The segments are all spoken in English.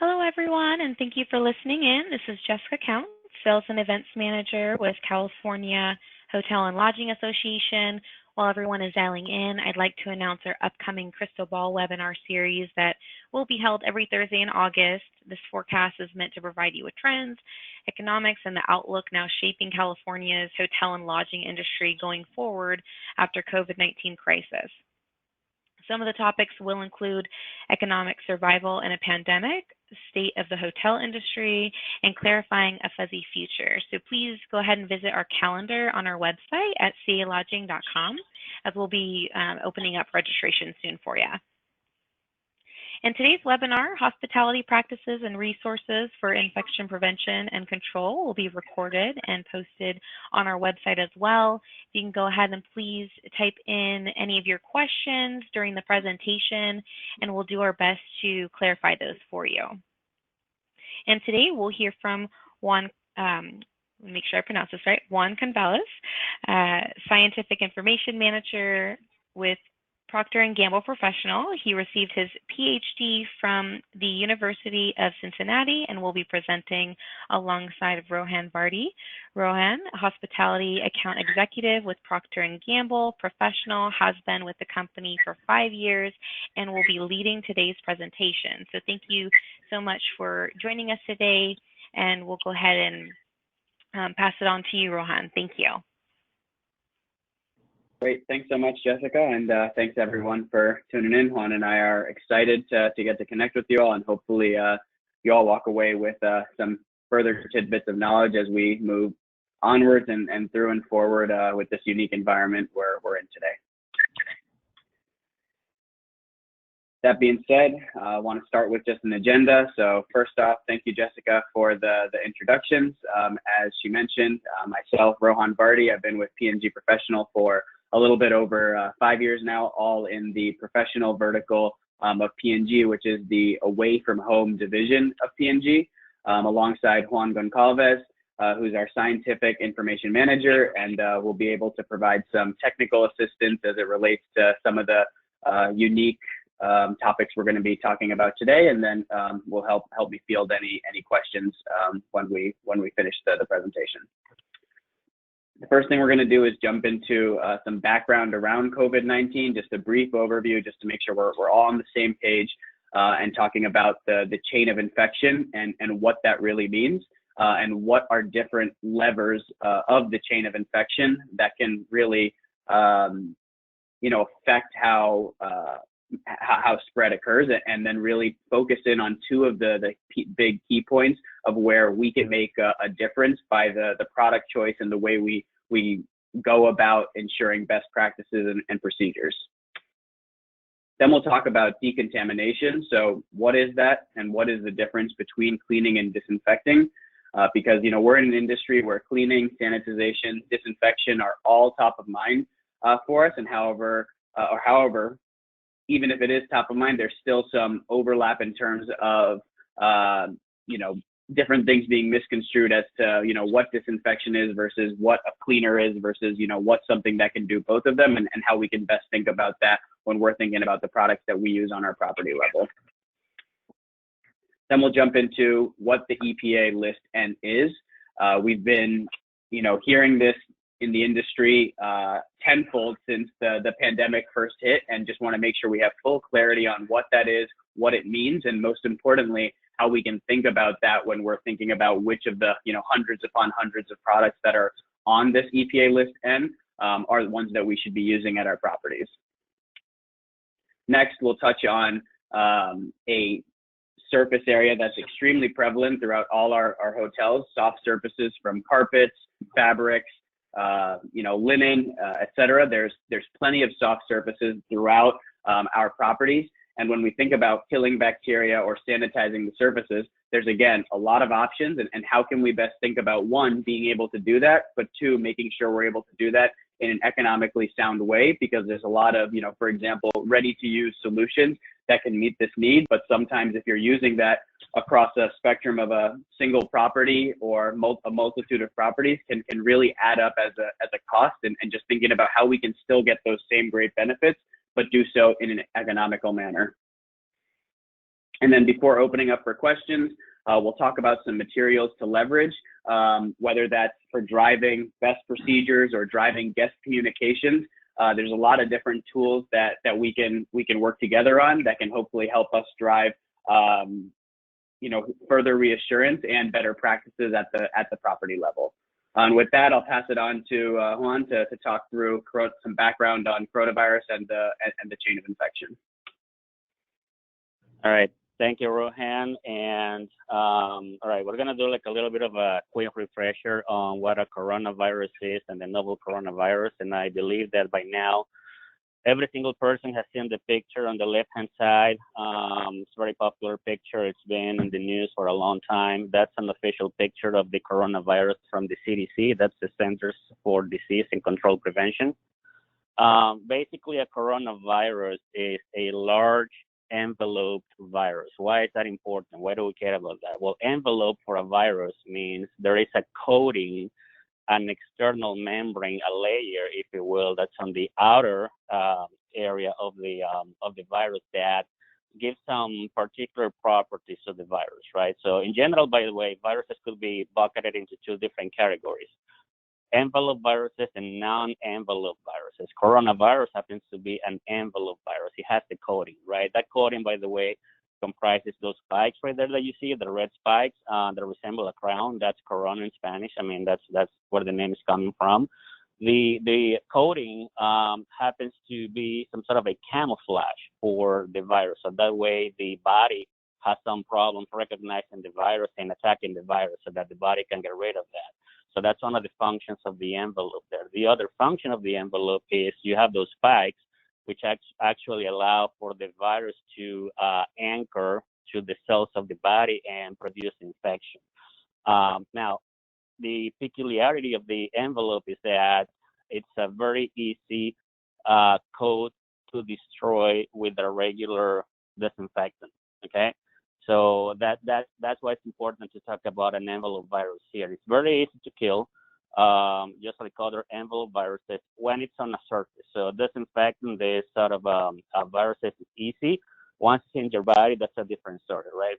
Hello, everyone, and thank you for listening in. This is Jessica Count, Sales and Events Manager with California Hotel and Lodging Association. While everyone is dialing in, I'd like to announce our upcoming Crystal Ball webinar series that will be held every Thursday in August. This forecast is meant to provide you with trends, economics, and the outlook now shaping California's hotel and lodging industry going forward after COVID-19 crisis. Some of the topics will include economic survival in a pandemic, the state of the hotel industry, and clarifying a fuzzy future. So please go ahead and visit our calendar on our website at calodging.com, as we'll be opening up registration soon for you. In today's webinar, hospitality practices and resources for infection prevention and control will be recorded and posted on our website as well. You can go ahead and please type in any of your questions during the presentation, and we'll do our best to clarify those for you. And today we'll hear from Juan, make sure I pronounce this right, Juan Canvelas, Scientific Information Manager with Procter & Gamble Professional. He received his PhD from the University of Cincinnati and will be presenting alongside of Rohan Vardy. Rohan, a hospitality account executive with Procter & Gamble Professional, has been with the company for 5 years and will be leading today's presentation. So thank you so much for joining us today, and we'll go ahead and pass it on to you, Rohan. Thank you. Great. Thanks so much, Jessica, and thanks everyone for tuning in. Juan and I are excited to get to connect with you all, and hopefully you all walk away with some further tidbits of knowledge as we move onwards and through and forward with this unique environment we're in today. That being said, I want to start with just an agenda. So first off, thank you, Jessica, for the introductions. As she mentioned, myself, Rohan Vardy, I've been with P&G Professional for a little bit over 5 years now, all in the professional vertical of P&G, which is the away from home division of P&G, alongside Juan Goncalves, who's our scientific information manager, and will be able to provide some technical assistance as it relates to some of the unique topics we're going to be talking about today, and then will help me field any questions when we finish the presentation. The first thing we're going to do is jump into some background around COVID-19, just a brief overview, just to make sure we're all on the same page and talking about the chain of infection and what that really means and what are different levers of the chain of infection that can really, affect how spread occurs, and then really focus in on two of the big key points of where we can make a difference by the product choice and the way we go about ensuring best practices and procedures. Then we'll talk about decontamination. So what is that, and what is the difference between cleaning and disinfecting? Because we're in an industry where cleaning, sanitization, disinfection are all top of mind for us, and however, even if it is top of mind, there's still some overlap in terms of, different things being misconstrued as to, what disinfection is versus what a cleaner is versus, what's something that can do both of them, and how we can best think about that when we're thinking about the products that we use on our property level. Then we'll jump into what the EPA List N is. We've been, hearing this in the industry tenfold since the pandemic first hit, and just want to make sure we have full clarity on what that is, what it means, and most importantly, how we can think about that when we're thinking about which of the hundreds upon hundreds of products that are on this EPA List N are the ones that we should be using at our properties. Next, we'll touch on a surface area that's extremely prevalent throughout all our hotels, soft surfaces from carpets, fabrics, linen, etc. There's plenty of soft surfaces throughout our properties. And when we think about killing bacteria or sanitizing the surfaces, there's, again, a lot of options. And how can we best think about, one, being able to do that, but two, making sure we're able to do that in an economically sound way, because there's a lot of, for example, ready-to-use solutions that can meet this need. But sometimes if you're using that across a spectrum of a single property or a multitude of properties, can really add up as a cost, and just thinking about how we can still get those same great benefits, but do so in an economical manner. And then before opening up for questions, we'll talk about some materials to leverage, whether that's for driving best procedures or driving guest communications. There's a lot of different tools that we can work together on that can hopefully help us drive further reassurance and better practices at the property level. And with that, I'll pass it on to Juan to talk through some background on coronavirus and the chain of infection. All right. Thank you, Rohan. And all right, we're going to do like a little bit of a quick refresher on what a coronavirus is and the novel coronavirus. And I believe that by now, every single person has seen the picture on the left-hand side. It's a very popular picture. It's been in the news for a long time. That's an official picture of the coronavirus from the CDC. That's the Centers for Disease and Control Prevention. Basically, a coronavirus is a large enveloped virus. Why is that important? Why do we care about that? Well, envelope for a virus means there is a coating, an external membrane, a layer, if you will, that's on the outer area of the virus that gives some particular properties to the virus, right? So in general, by the way, viruses could be bucketed into two different categories: envelope viruses and non-envelope viruses. Coronavirus happens to be an envelope virus. It has the coating, right? That coating, by the way, comprises those spikes right there that you see, the red spikes that resemble a crown. That's corona in Spanish. I mean, that's where the name is coming from. The coating happens to be some sort of a camouflage for the virus. So that way the body has some problems recognizing the virus and attacking the virus so that the body can get rid of that. So that's one of the functions of the envelope there. The other function of the envelope is you have those spikes, which actually allow for the virus to anchor to the cells of the body and produce infection. Now, the peculiarity of the envelope is that it's a very easy coat to destroy with a regular disinfectant, okay? So that's why it's important to talk about an envelope virus here. It's very easy to kill, just like other envelope viruses, when it's on a surface. So disinfecting this sort of viruses is easy. Once it's in your body, that's a different story, right?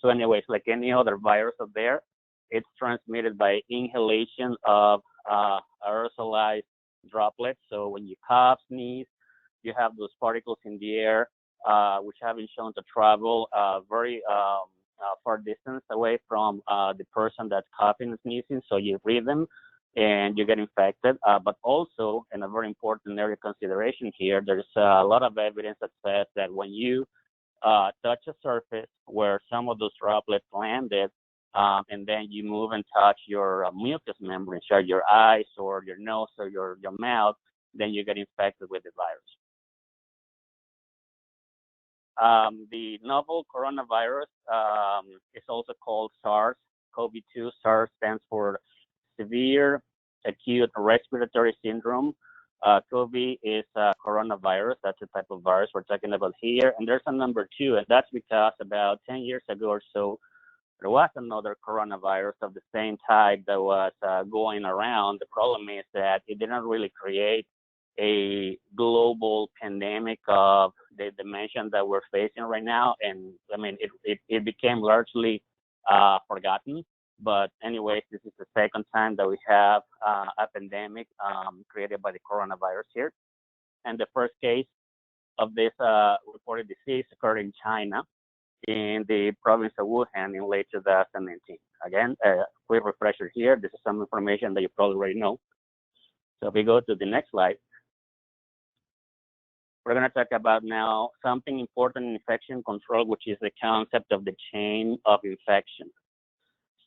So anyways, like any other virus out there, it's transmitted by inhalation of aerosolized droplets. So when you cough, sneeze, you have those particles in the air, which have been shown to travel very far distance away from the person that's coughing and sneezing. So you breathe them and you get infected. But also, and a very important area of consideration here, there's a lot of evidence that says that when you touch a surface where some of those droplets landed, and then you move and touch your mucous membrane, so your eyes or your nose or your mouth, then you get infected with the virus. The novel coronavirus is also called SARS-CoV-2. SARS stands for Severe Acute Respiratory Syndrome. COVID is coronavirus. That's the type of virus we're talking about here. And there's a number 2, and that's because about 10 years ago or so, there was another coronavirus of the same type that was going around. The problem is that it didn't really create a global pandemic of the dimension that we're facing right now. And I mean, it became largely forgotten. But anyways, this is the second time that we have a pandemic created by the coronavirus here. And the first case of this reported disease occurred in China, in the province of Wuhan in late 2019. Again, a quick refresher here. This is some information that you probably already know. So if we go to the next slide, we're going to talk about now something important in infection control, which is the concept of the chain of infection.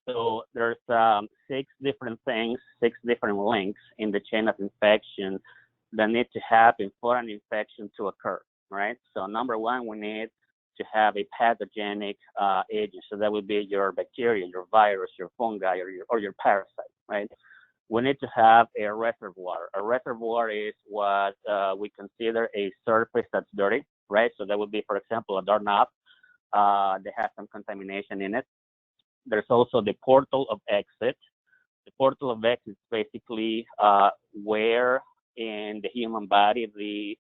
So there's 6 different things, 6 different links in the chain of infection that need to happen for an infection to occur, right? So number 1, we need to have a pathogenic agent. So that would be your bacteria, your virus, your fungi, or your parasite, right? We need to have a reservoir. A reservoir is what we consider a surface that's dirty, right? So that would be, for example, a doorknob that has some contamination in it. There's also the portal of exit. The portal of exit is basically where in the human body the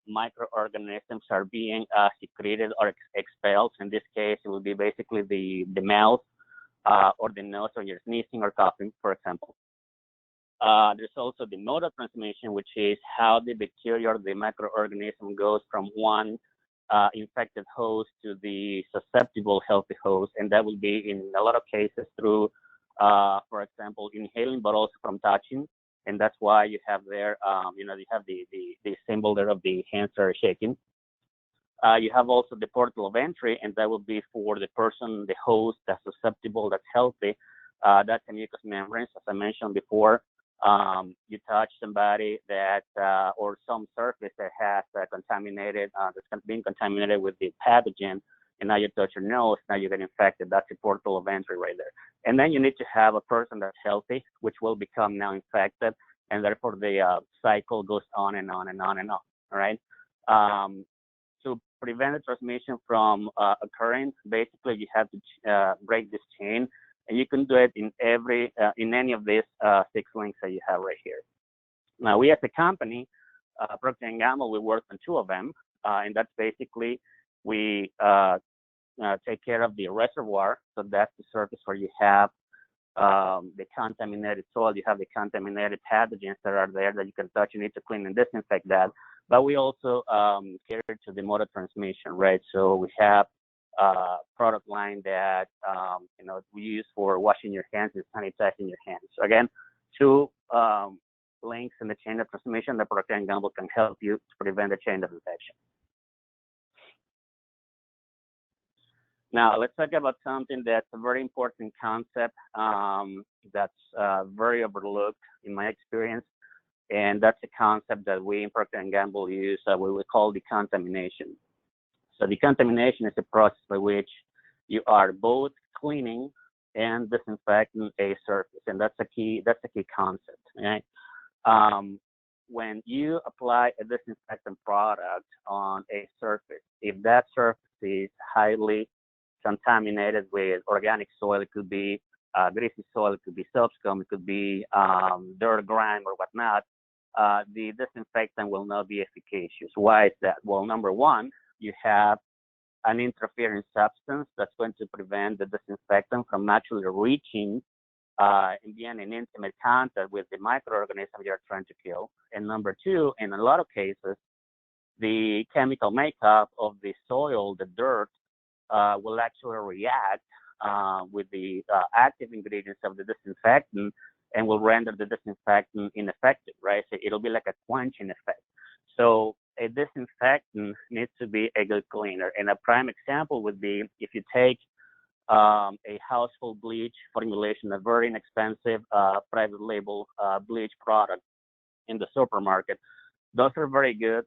microorganisms are being secreted or expelled. In this case, it will be basically the mouth or the nose when you're sneezing or coughing, for example. There's also the mode of transmission, which is how the bacteria or the microorganism goes from one infected host to the susceptible healthy host, and that will be in a lot of cases through, for example, inhaling, but also from touching. And that's why you have there, you have the symbol there of the hands are shaking. You have also the portal of entry, and that will be for the person, the host that's susceptible, that's healthy. That's the mucous membranes, as I mentioned before. You touch somebody that, or some surface that has contaminated, that's been contaminated with the pathogen, and now you touch your nose, now you get infected. That's the portal of entry right there. And then you need to have a person that's healthy, which will become now infected, and therefore the cycle goes on and on and on and on. All right. To prevent the transmission from occurring, basically you have to break this chain, and you can do it in any of these 6 links that you have right here. Now, we as a company, Procter & Gamble, we work on 2 of them, and that's basically we take care of the reservoir. So that's the surface where you have the contaminated soil, you have the contaminated pathogens that are there that you can touch. You need to clean and disinfect that. But we also cater to the mode of transmission, right? So we have product line that we use for washing your hands and sanitizing your hands. So again, 2 links in the chain of transmission that Procter & Gamble can help you to prevent the chain of infection. Now, let's talk about something that's a very important concept that's very overlooked in my experience, and that's a concept that we in Procter & Gamble use, what we call decontamination. So decontamination is a process by which you are both cleaning and disinfecting a surface, and that's a key concept. Right? When you apply a disinfectant product on a surface, if that surface is highly contaminated with organic soil, it could be greasy soil, it could be soap scum, it could be dirt, grime, or whatnot, the disinfectant will not be efficacious. Why is that? Well, number one, you have an interfering substance that's going to prevent the disinfectant from actually reaching and being in intimate contact with the microorganism you're trying to kill. And number two, in a lot of cases, the chemical makeup of the soil, the dirt, will actually react with the active ingredients of the disinfectant and will render the disinfectant ineffective, right? So it'll be like a quenching effect. So a disinfectant needs to be a good cleaner. And a prime example would be if you take a household bleach formulation, a very inexpensive private label bleach product in the supermarket. Those are very good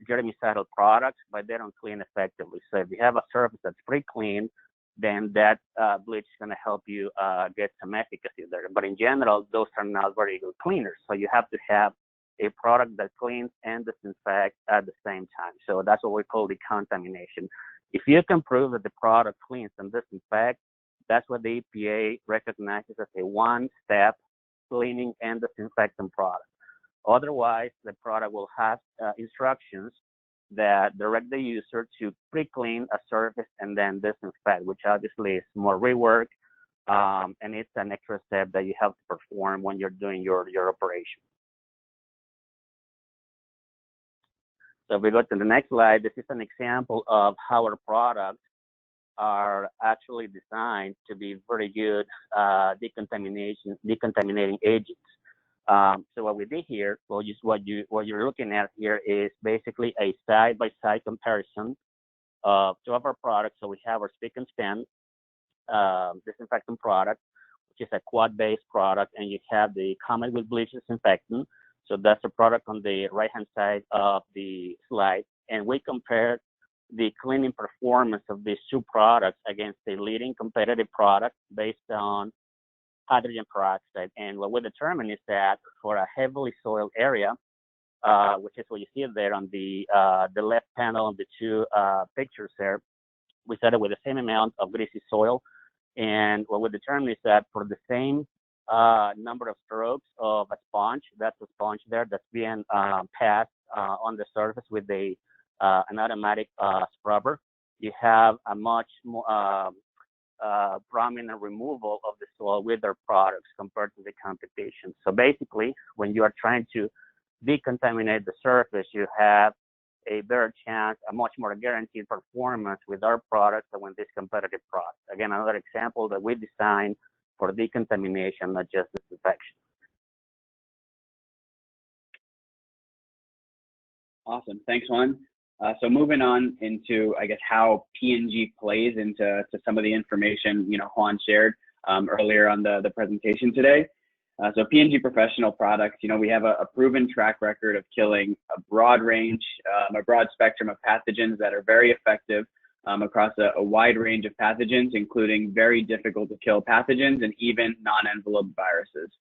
germicidal products, but they don't clean effectively. So if you have a surface that's pretty clean, then that bleach is going to help you get some efficacy there. But in general, those are not very good cleaners. So you have to have a product that cleans and disinfects at the same time. So that's what we call decontamination. If you can prove that the product cleans and disinfects, that's what the EPA recognizes as a one-step cleaning and disinfecting product. Otherwise, the product will have instructions that direct the user to pre-clean a surface and then disinfect, which obviously is more rework, and it's an extra step that you have to perform when you're doing your operation. So if we go to the next slide, this is an example of how our products are actually designed to be very good decontaminating agents. So what we did here, well, just what you're looking at here is basically a side-by-side comparison of 2 of our products. So we have our Spick and Span disinfectant product, which is a quad-based product, and you have the Comet with bleach disinfectant. So that's the product on the right-hand side of the slide, and we compared the cleaning performance of these 2 products against a leading competitive product based on hydrogen peroxide. And what we determined is that for a heavily soiled area, which is what you see there on the left panel of the 2 pictures there, we started with the same amount of greasy soil. And what we determined is that for the same number of strokes of a sponge, that's a sponge there that's being passed on the surface with a an automatic scrubber, you have a much more prominent removal of the soil with their products compared to the competition. So basically, when you are trying to decontaminate the surface, you have a better chance, a much more guaranteed performance with our products than with this competitive product. Again, another example that we designed for decontamination, not just disinfection. Awesome. Thanks, Juan. So moving on into, I guess, how P&G plays into some of the information, Juan shared earlier on the presentation today. So P&G Professional Products, we have a proven track record of killing a broad range, a broad spectrum of pathogens that are very effective across a wide range of pathogens, including very difficult to kill pathogens and even non-enveloped viruses.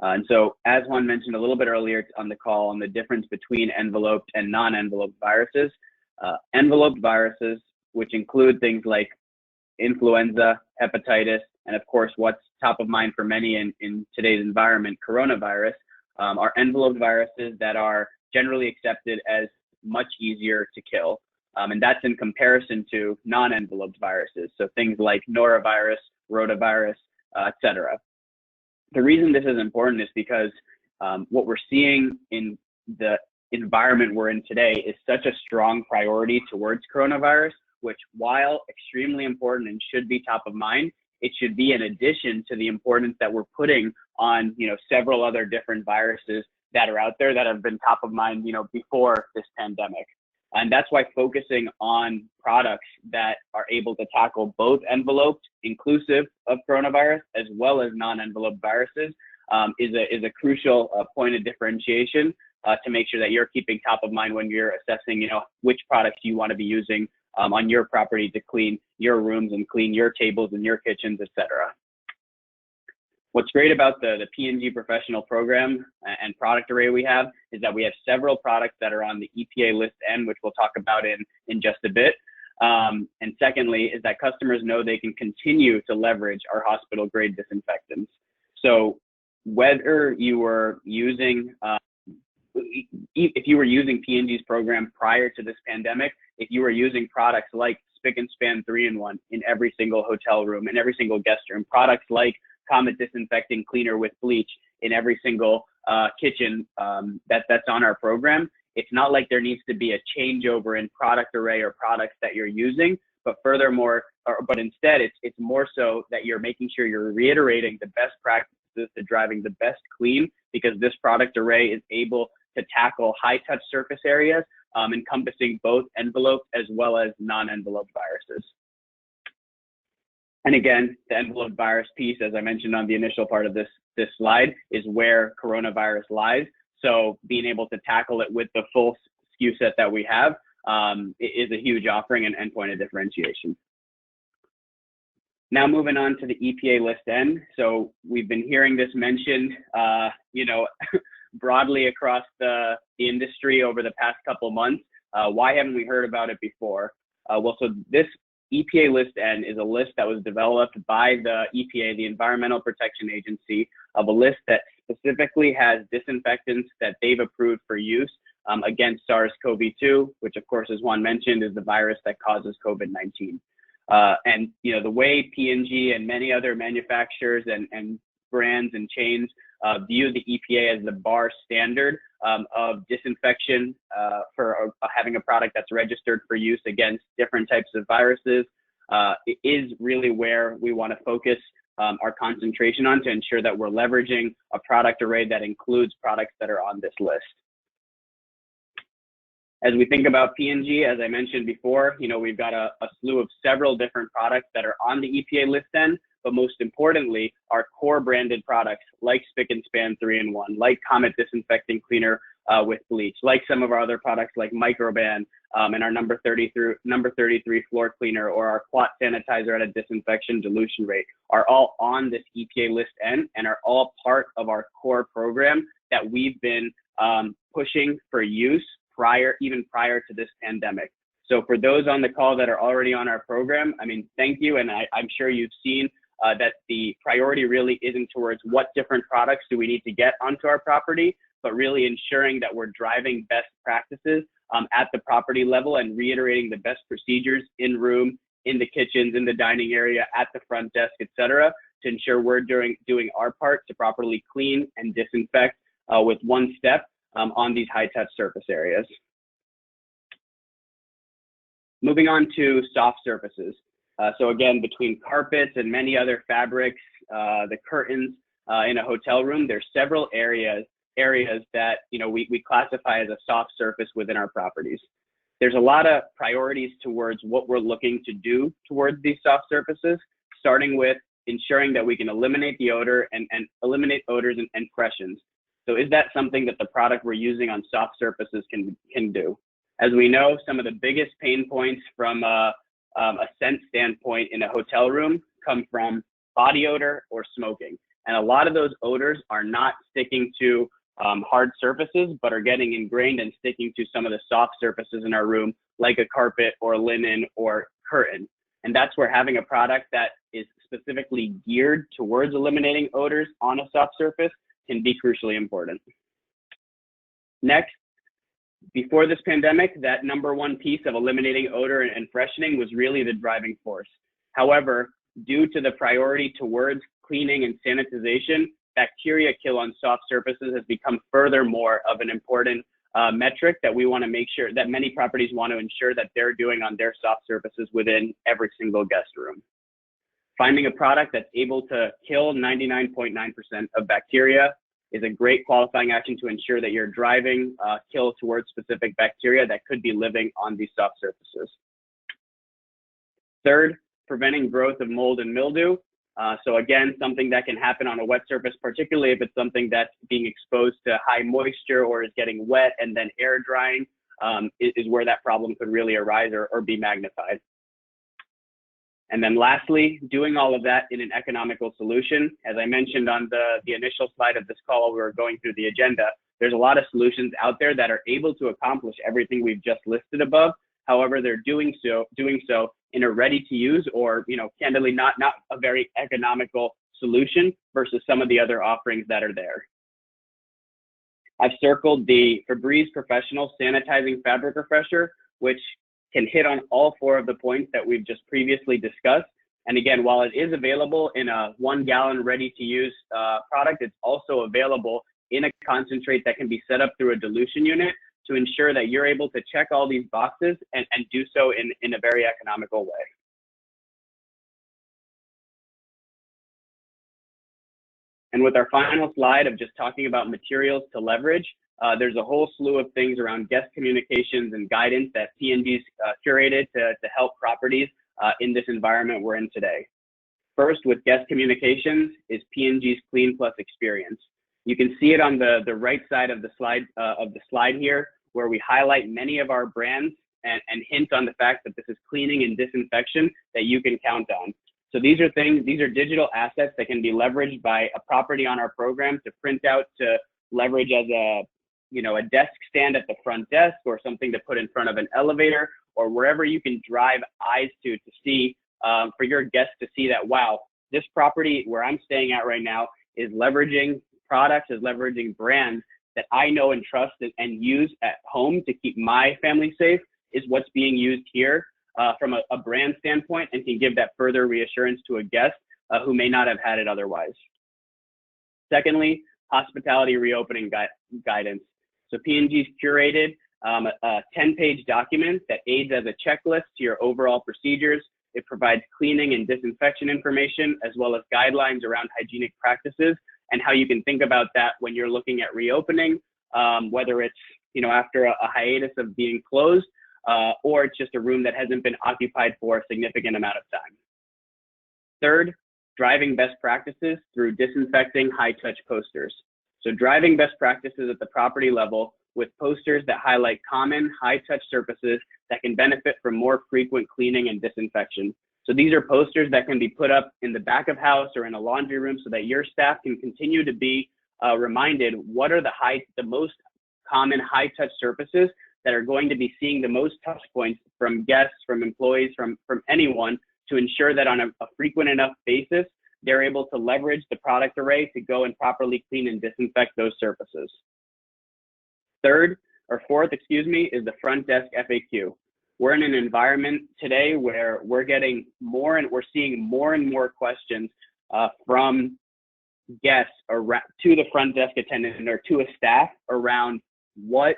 And so, as Juan mentioned a little bit earlier on the call on the difference between enveloped and non-enveloped viruses, enveloped viruses, which include things like influenza, hepatitis, and of course, what's top of mind for many in today's environment, coronavirus, are enveloped viruses that are generally accepted as much easier to kill. And that's in comparison to non-enveloped viruses, so things like norovirus, rotavirus, etc. The reason this is important is because what we're seeing in the environment we're in today is such a strong priority towards coronavirus, which, while extremely important and should be top of mind, it should be in addition to the importance that we're putting on, several other different viruses that are out there that have been top of mind, before this pandemic. And that's why focusing on products that are able to tackle both enveloped, inclusive of coronavirus, as well as non-enveloped viruses, is a crucial point of differentiation to make sure that you're keeping top of mind when you're assessing, which products you want to be using on your property to clean your rooms and clean your tables and your kitchens, etc. What's great about the P&G Professional program and product array we have is that we have several products that are on the EPA List N, which we'll talk about in just a bit. And secondly, is that customers know they can continue to leverage our hospital grade disinfectants. So whether you were using, if you were using P&G's program prior to this pandemic, if you were using products like Spick and Span 3-in-1 in every single hotel room, in every single guest room, products like Comet Disinfecting Cleaner with bleach in every single kitchen that's on our program, it's not like there needs to be a changeover in product array or products that you're using, but instead it's more so that you're making sure you're reiterating the best practices to driving the best clean, because this product array is able to tackle high touch surface areas encompassing both enveloped as well as non-enveloped viruses. And again, the enveloped virus piece, as I mentioned on the initial part of this slide, is where coronavirus lies. So being able to tackle it with the full SKU set that we have is a huge offering and point of differentiation. Now moving on to the EPA List N. So we've been hearing this mentioned, broadly across the industry over the past couple months. Why haven't we heard about it before? So this EPA List N is a list that was developed by the EPA, the Environmental Protection Agency, of a list that specifically has disinfectants that they've approved for use against SARS-CoV-2, which of course, as Juan mentioned, is the virus that causes COVID-19. And the way P&G and many other manufacturers and brands and chains view the EPA as the bar standard of disinfection for having a product that's registered for use against different types of viruses, it is really where we want to focus our concentration on to ensure that we're leveraging a product array that includes products that are on this list. As we think about P&G, as I mentioned before, we've got a slew of several different products that are on the EPA List N, but most importantly, our core branded products like Spick and Span 3-in-1, like Comet Disinfecting Cleaner with bleach, like some of our other products like Microban and our number 33 floor cleaner, or our clot sanitizer at a disinfection dilution rate, are all on this EPA List N and are all part of our core program that we've been pushing for use even prior to this pandemic. So for those on the call that are already on our program, thank you. And I'm sure you've seen that the priority really isn't towards what different products do we need to get onto our property, but really ensuring that we're driving best practices at the property level and reiterating the best procedures in room, in the kitchens, in the dining area, at the front desk, etc., to ensure we're doing our part to properly clean and disinfect with one step on these high-touch surface areas. Moving on to soft surfaces. So again, between carpets and many other fabrics, the curtains in a hotel room, there's several areas that we classify as a soft surface within our properties. There's a lot of priorities towards what we're looking to do towards these soft surfaces, starting with ensuring that we can eliminate the odor and eliminate odors and freshes. So is that something that the product we're using on soft surfaces can do? As we know, some of the biggest pain points from a scent standpoint in a hotel room come from body odor or smoking. And a lot of those odors are not sticking to hard surfaces, but are getting ingrained and sticking to some of the soft surfaces in our room, like a carpet or linen or curtain. And that's where having a product that is specifically geared towards eliminating odors on a soft surface can be crucially important. Next, before this pandemic, that number one piece of eliminating odor and freshening was really the driving force. However, due to the priority towards cleaning and sanitization, bacteria kill on soft surfaces has become furthermore of an important metric that we want to make sure that many properties want to ensure that they're doing on their soft surfaces within every single guest room. Finding a product that's able to kill 99.9% of bacteria is a great qualifying action to ensure that you're driving kill towards specific bacteria that could be living on these soft surfaces. Third, preventing growth of mold and mildew. So again, something that can happen on a wet surface, particularly if it's something that's being exposed to high moisture or is getting wet and then air drying, is where that problem could really arise or be magnified. And then lastly, doing all of that in an economical solution. As I mentioned on the initial slide of this call, while we were going through the agenda, there's a lot of solutions out there that are able to accomplish everything we've just listed above. However, they're doing so in a ready to use or, candidly not a very economical solution versus some of the other offerings that are there. I've circled the Febreze Professional Sanitizing Fabric Refresher, which can hit on all four of the points that we've just previously discussed. And again, while it is available in a 1 gallon ready to use product, it's also available in a concentrate that can be set up through a dilution unit to ensure that you're able to check all these boxes and do so in a very economical way. And with our final slide of just talking about materials to leverage, there's a whole slew of things around guest communications and guidance that P&G's curated to help properties in this environment we're in today. First, with guest communications is P&G's Clean Plus experience. You can see it on the right side of the slide here, where we highlight many of our brands and hint on the fact that this is cleaning and disinfection that you can count on. So these are digital assets that can be leveraged by a property on our program to print out, to leverage as a desk stand at the front desk or something to put in front of an elevator or wherever you can drive eyes to see, for your guests to see that, wow, this property where I'm staying at right now is leveraging products, is leveraging brands that I know and trust and use at home to keep my family safe, is what's being used here from a brand standpoint, and can give that further reassurance to a guest who may not have had it otherwise. Secondly, hospitality reopening guidance. So P&G's curated a 10-page document that aids as a checklist to your overall procedures. It provides cleaning and disinfection information, as well as guidelines around hygienic practices and how you can think about that when you're looking at reopening, whether it's after a hiatus of being closed, or it's just a room that hasn't been occupied for a significant amount of time. Third, driving best practices through disinfecting high-touch posters. So driving best practices at the property level with posters that highlight common high-touch surfaces that can benefit from more frequent cleaning and disinfection. So these are posters that can be put up in the back of house or in a laundry room so that your staff can continue to be reminded what are the most common high-touch surfaces that are going to be seeing the most touch points from guests, from employees, from anyone, to ensure that on a frequent enough basis, they're able to leverage the product array to go and properly clean and disinfect those surfaces. Third, fourth, excuse me, is the front desk FAQ. We're in an environment today where we're getting more and we're seeing more and more questions from guests to the front desk attendant or to a staff around what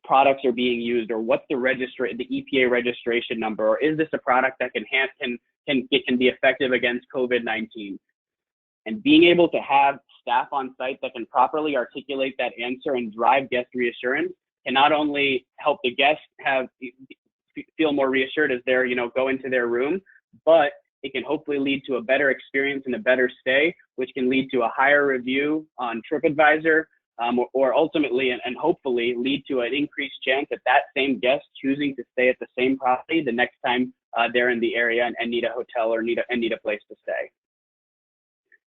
products are being used, or what's the EPA registration number, or is this a product that can be effective against COVID-19? And being able to have staff on site that can properly articulate that answer and drive guest reassurance can not only help the guests feel more reassured as they're, go into their room, but it can hopefully lead to a better experience and a better stay, which can lead to a higher review on TripAdvisor, or ultimately and hopefully lead to an increased chance at that same guest choosing to stay at the same property the next time they're in the area and need a hotel or need a place to stay.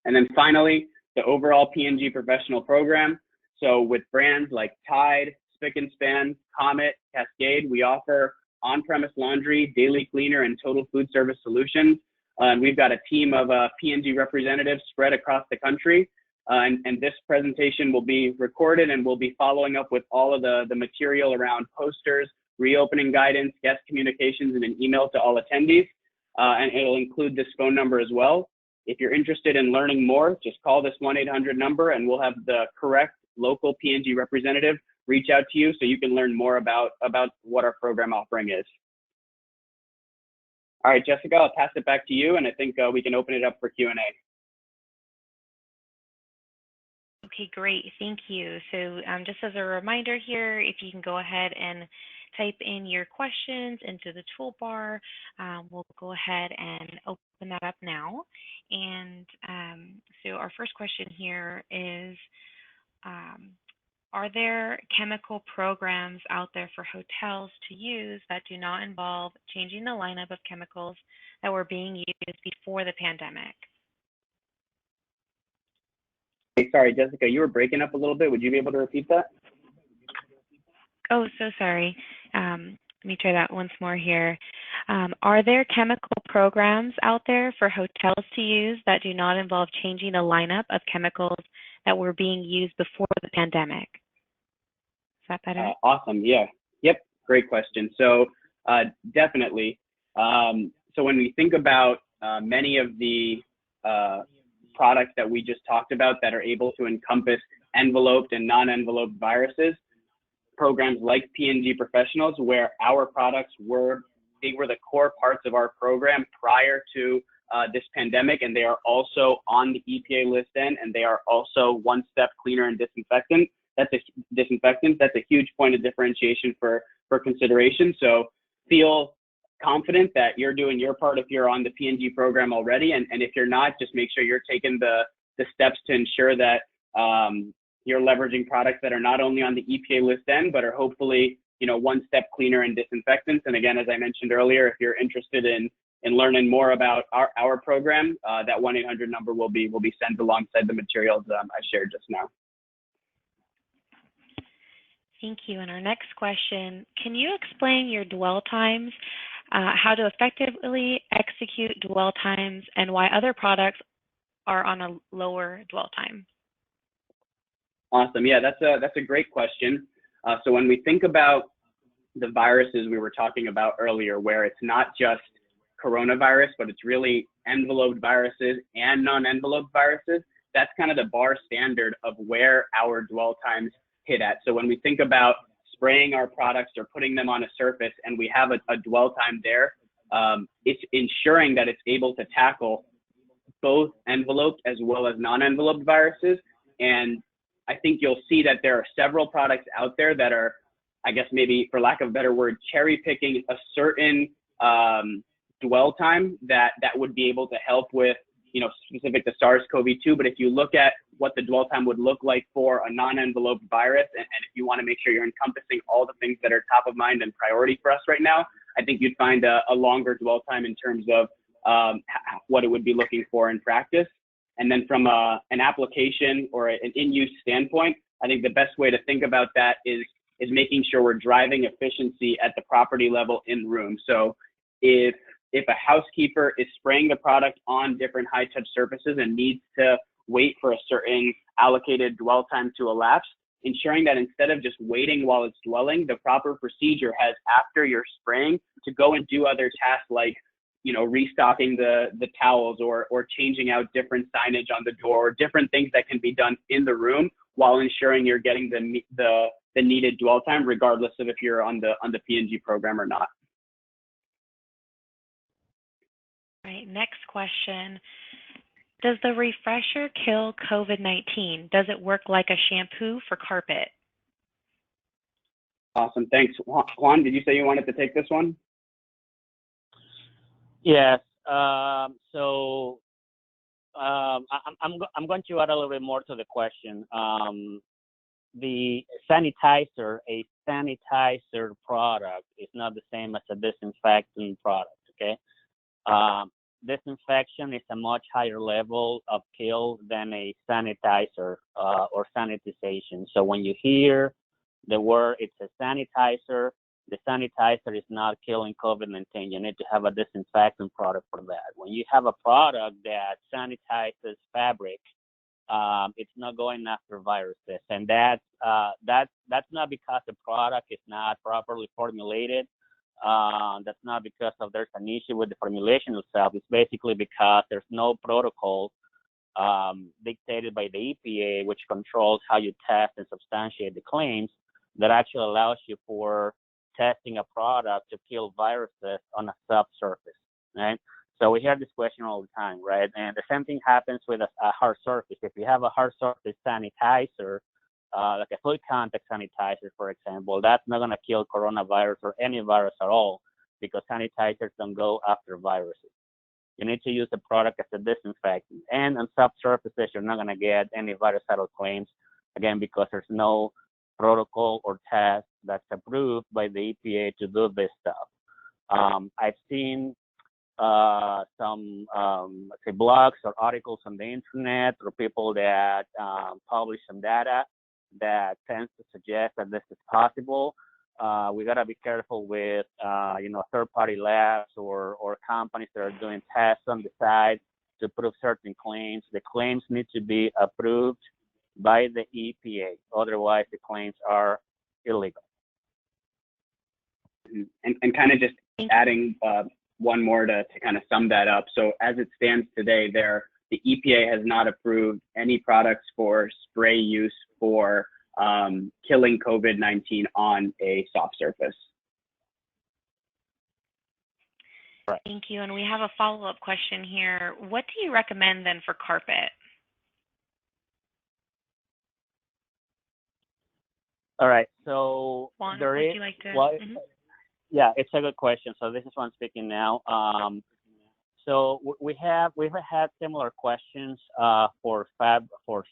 And then finally, the overall P&G professional program. So with brands like Tide, Spick and Span, Comet, Cascade, we offer on-premise laundry, daily cleaner, and total food service solutions. And we've got a team of P&G representatives spread across the country. And this presentation will be recorded, and we'll be following up with all of the material around posters, reopening guidance, guest communications, and an email to all attendees. And it'll include this phone number as well. If you're interested in learning more, just call this 1-800 number, and we'll have the correct local P&G representative reach out to you so you can learn more about what our program offering is. All right, Jessica, I'll pass it back to you, and I think we can open it up for Q&A. Okay, great. Thank you. So just as a reminder here, if you can go ahead and type in your questions into the toolbar, we'll go ahead and open that up now. And so our first question here is, are there chemical programs out there for hotels to use that do not involve changing the lineup of chemicals that were being used before the pandemic? Hey, sorry, Jessica, you were breaking up a little bit. Would you be able to repeat that? Oh, so sorry. Let me try that once more here. Are there chemical programs out there for hotels to use that do not involve changing the lineup of chemicals that were being used before the pandemic? Is that better? Awesome. Yeah. Yep. Great question. So definitely. So when we think about many of the products that we just talked about that are able to encompass enveloped and non-enveloped viruses, programs like P&G Professionals, where our products were the core parts of our program prior to this pandemic, and they are also on the EPA List N, and they are also one-step cleaner and disinfectant. That's a huge point of differentiation for consideration. So feel confident that you're doing your part if you're on the P&G program already, and if you're not, just make sure you're taking the steps to ensure that you're leveraging products that are not only on the EPA List N, but are hopefully, one-step cleaner and disinfectants. And again, as I mentioned earlier, if you're interested in learning more about our program, that 1-800 number will be sent alongside the materials I shared just now. Thank you. And our next question, can you explain your dwell times, how to effectively execute dwell times, and why other products are on a lower dwell time? Awesome. Yeah, that's a great question. So when we think about the viruses we were talking about earlier, where it's not just coronavirus, but it's really enveloped viruses and non-enveloped viruses, that's kind of the bar standard of where our dwell times hit at. So when we think about spraying our products or putting them on a surface and we have a dwell time there, it's ensuring that it's able to tackle both enveloped as well as non-enveloped viruses. And I think you'll see that there are several products out there that are, I guess maybe for lack of a better word, cherry picking a certain dwell time that would be able to help with, specific to SARS-CoV-2. But if you look at what the dwell time would look like for a non-enveloped virus, and if you want to make sure you're encompassing all the things that are top of mind and priority for us right now, I think you'd find a longer dwell time in terms of what it would be looking for in practice. And then from an application or an in-use standpoint, I think the best way to think about that is making sure we're driving efficiency at the property level in room. So if a housekeeper is spraying the product on different high touch surfaces and needs to wait for a certain allocated dwell time to elapse, ensuring that instead of just waiting while it's swelling, the proper procedure has after you're spraying to go and do other tasks like, restocking the towels or changing out different signage on the door, or different things that can be done in the room while ensuring you're getting the needed dwell time, regardless of if you're on the P&G program or not. All right, next question. Does the refresher kill COVID-19? Does it work like a shampoo for carpet? Awesome, thanks. Juan, did you say you wanted to take this one? Yes. So I'm going to add a little bit more to the question. The sanitizer, a sanitizer product is not the same as a disinfectant product. Okay. Disinfection is a much higher level of kill than a sanitizer or sanitization. So when you hear the word it's a sanitizer, the sanitizer is not killing COVID-19. You need to have a disinfectant product for that. When you have a product that sanitizes fabric, it's not going after viruses, and that's not because the product is not properly formulated. That's not because there's an issue with the formulation itself. It's basically because there's no protocol dictated by the EPA, which controls how you test and substantiate the claims, that actually allows you for testing a product to kill viruses on a subsurface, right? So we hear this question all the time, right? And the same thing happens with a hard surface. If you have a hard surface sanitizer, like a fluid contact sanitizer, for example, that's not going to kill coronavirus or any virus at all, because sanitizers don't go after viruses. You need to use the product as a disinfectant. And on subsurfaces, you're not going to get any virucidal claims, again, because there's no protocol or test that's approved by the EPA to do this stuff. I've seen some say blogs or articles on the internet, or people that publish some data that tends to suggest that this is possible. We gotta be careful with third-party labs or companies that are doing tests on the side to prove certain claims. The claims need to be approved by the EPA, otherwise the claims are illegal. And kind of just adding one more to kind of sum that up. So as it stands today, the EPA has not approved any products for spray use for killing COVID-19 on a soft surface. Right. Thank you. And we have a follow-up question here. What do you recommend then for carpet? All right. So Juan, there would is, you like to? well, yeah, it's a good question. So this is Juan speaking now. So we've had similar questions for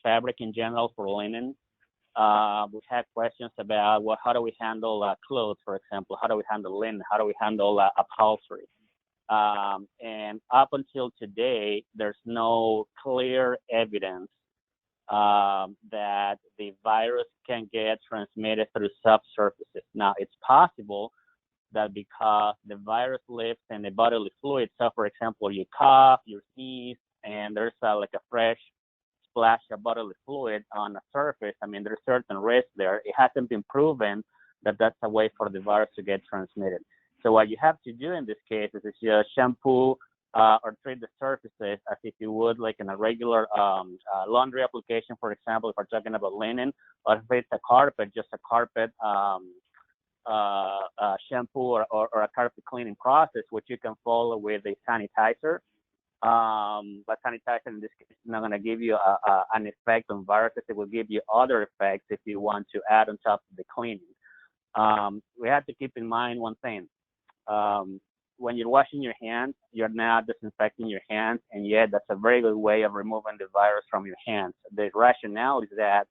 fabric in general, for linen. We've had questions about how do we handle clothes, for example? How do we handle linen? How do we handle upholstery? And up until today, there's no clear evidence that the virus can get transmitted through subsurfaces. Now, it's possible that because the virus lives in the bodily fluid, so for example, you cough, you sneeze, and there's like a fresh splash of bodily fluid on a surface, I mean, there's certain risk there. It hasn't been proven that that's a way for the virus to get transmitted. So what you have to do in this case is just shampoo or treat the surfaces as if you would like in a regular laundry application, for example, if we're talking about linen, or if it's a carpet, just a carpet shampoo or a carpet cleaning process, which you can follow with a sanitizer. But sanitizer in this case is not going to give you an effect on viruses. It will give you other effects if you want to add on top of the cleaning. We have to keep in mind one thing. When you're washing your hands, you're now disinfecting your hands, and yet that's a very good way of removing the virus from your hands. The rationale is that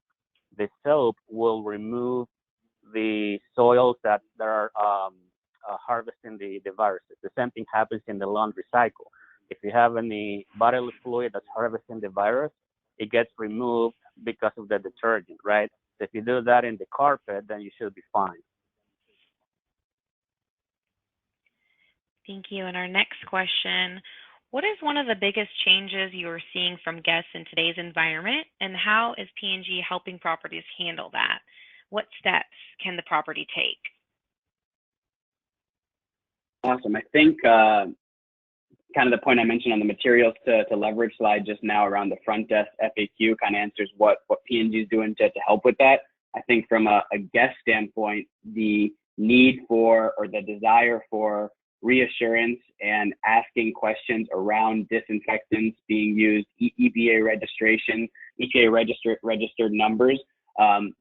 the soap will remove the soils that are harvesting the viruses. The same thing happens in the laundry cycle. If you have any bodily fluid that's harvesting the virus, it gets removed because of the detergent, right? So if you do that in the carpet, then you should be fine. Thank you. And our next question, What is one of the biggest changes you are seeing from guests in today's environment, and how is P&G helping properties handle that? What steps can the property take? Awesome. I think kind of the point I mentioned on the materials to leverage slide just now around the front desk FAQ kind of answers what P&G is doing to help with that. I think from a guest standpoint, the need for or the desire for reassurance and asking questions around disinfectants being used, EPA registration, EPA registered numbers.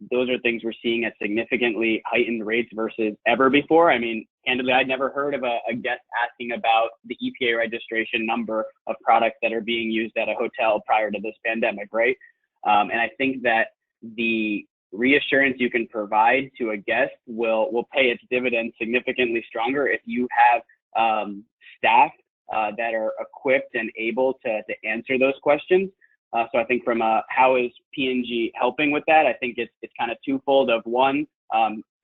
Those are things we're seeing at significantly heightened rates versus ever before. I mean, candidly, I'd never heard of a guest asking about the EPA registration number of products that are being used at a hotel prior to this pandemic, right? And I think that the reassurance you can provide to a guest will pay its dividends significantly stronger if you have staff that are equipped and able to answer those questions. So I think from how is P&G helping with that, I think it's kind of twofold. Of one,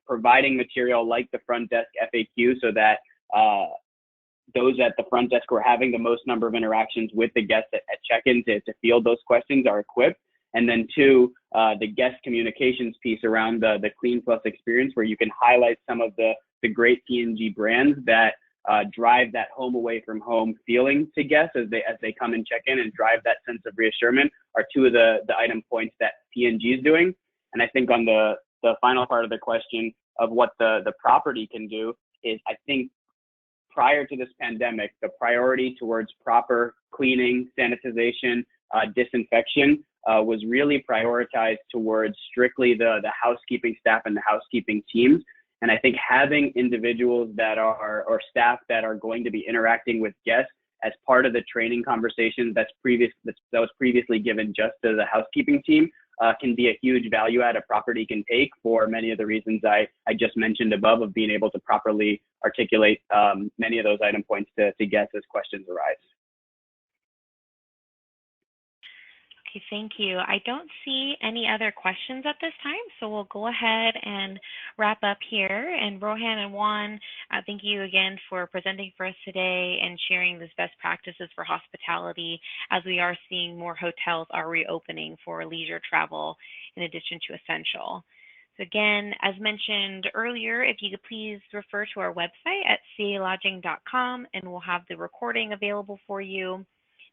providing material like the front desk FAQ so that those at the front desk who are having the most number of interactions with the guests at check-in to field those questions are equipped. And then two, the guest communications piece around the Clean Plus experience, where you can highlight some of the great P&G brands that drive that home away from home feeling to guests as they come and check in, and drive that sense of reassurance, are two of the item points that P&G is doing. And I think on the final part of the question of what the property can do is, I think prior to this pandemic, the priority towards proper cleaning, sanitization, disinfection was really prioritized towards strictly the housekeeping staff and the housekeeping teams. And I think having individuals that are, or staff that are going to be interacting with guests as part of the training conversation that was previously given just to the housekeeping team can be a huge value add a property can take for many of the reasons I just mentioned above, of being able to properly articulate many of those item points to guests as questions arise. Okay, thank you. I don't see any other questions at this time, so we'll go ahead and wrap up here. And Rohan and Juan, thank you again for presenting for us today and sharing these best practices for hospitality, as we are seeing more hotels are reopening for leisure travel in addition to essential. So again, as mentioned earlier, if you could please refer to our website at calodging.com, and we'll have the recording available for you.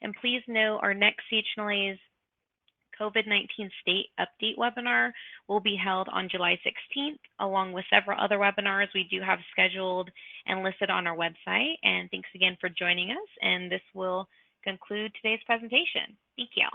And please note, our next CHNLA's COVID-19 State Update webinar will be held on July 16th, along with several other webinars we do have scheduled and listed on our website. And thanks again for joining us. And this will conclude today's presentation. Thank you.